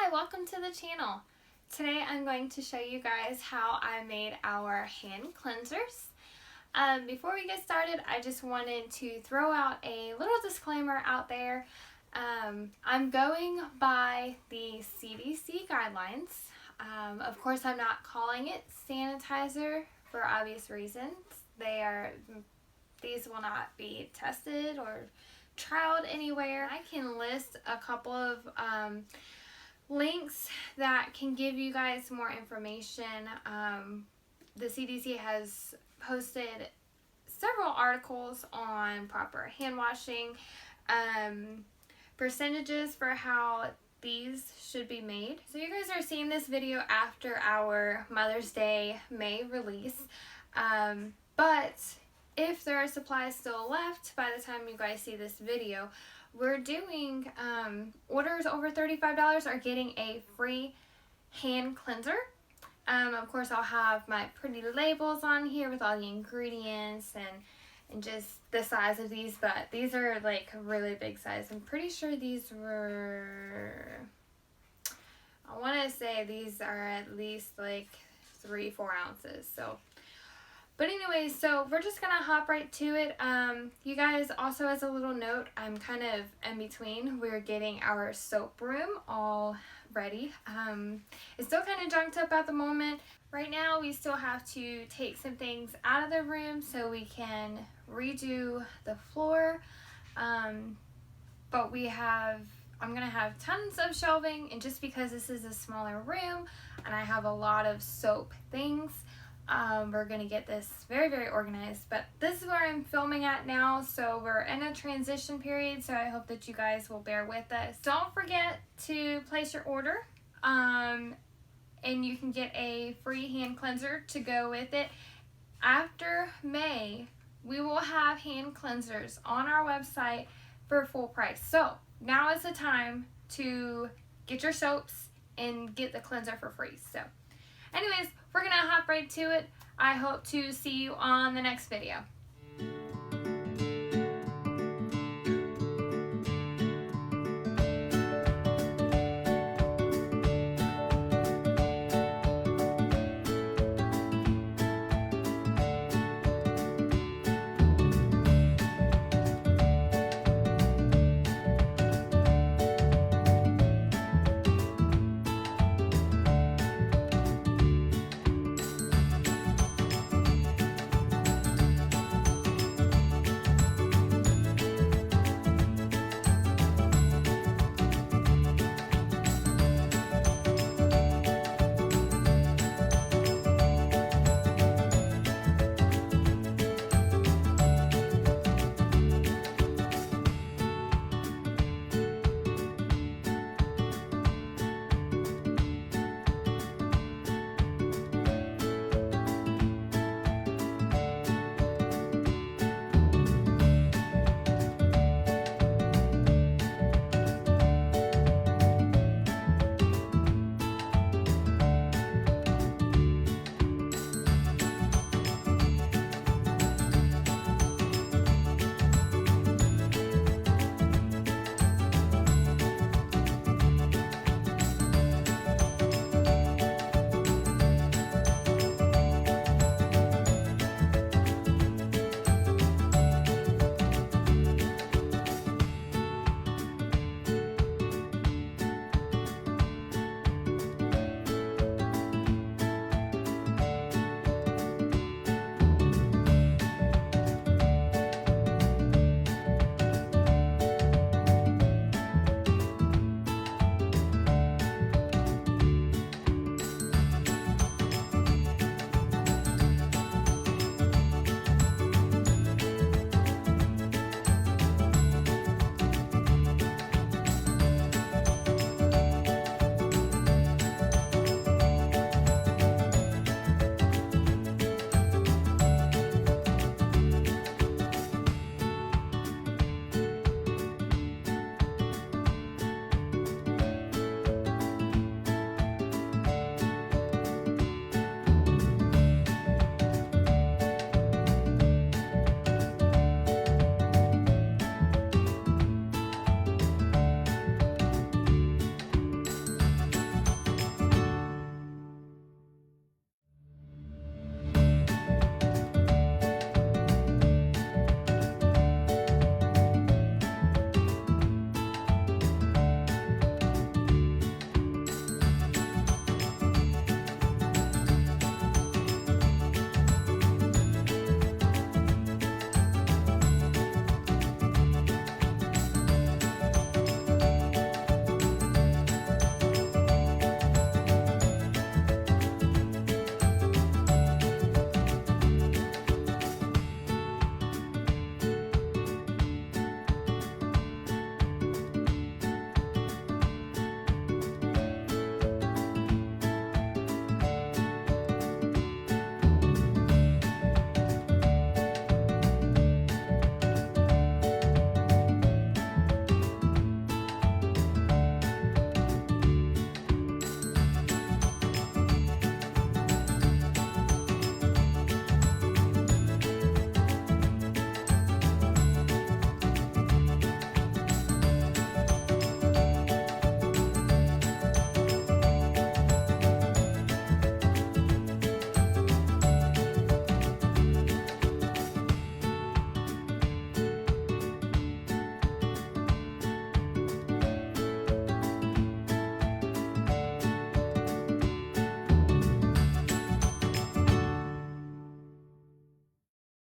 Hi, welcome to the channel. Today I'm going to show you guys how I made our hand cleansers. Before we get started, I just wanted to throw out a little disclaimer out there. I'm going by the CDC guidelines. Of course, I'm not calling it sanitizer for obvious reasons. These will not be tested or trialed anywhere. I can list a couple of links that can give you guys more information. The CDC has posted several articles on proper hand washing, percentages for how these should be made. So you guys are seeing this video after our Mother's Day May release, but if there are supplies still left by the time you guys see this video, we're doing orders over $35 are getting a free hand cleanser. Of course, I'll have my pretty labels on here with all the ingredients and just the size of these, but these are like a really big size. I'm pretty sure these were, I want to say these are at least like 3-4 ounces. But anyways, so we're just going to hop right to it. You guys, also as a little note, I'm kind of in between. We're getting our soap room all ready. It's still kind of junked up at the moment. Right now, we still have to take some things out of the room so we can redo the floor. But I'm going to have tons of shelving, and just because this is a smaller room and I have a lot of soap things, we're going to get this very, very organized. But this is where I'm filming at now, so we're in a transition period, so I hope that you guys will bear with us. Don't forget to place your order, and you can get a free hand cleanser to go with it. After May, we will have hand cleansers on our website for full price. So now is the time to get your soaps and get the cleanser for free. So anyways, we're going to hop right to it. I hope to see you on the next video.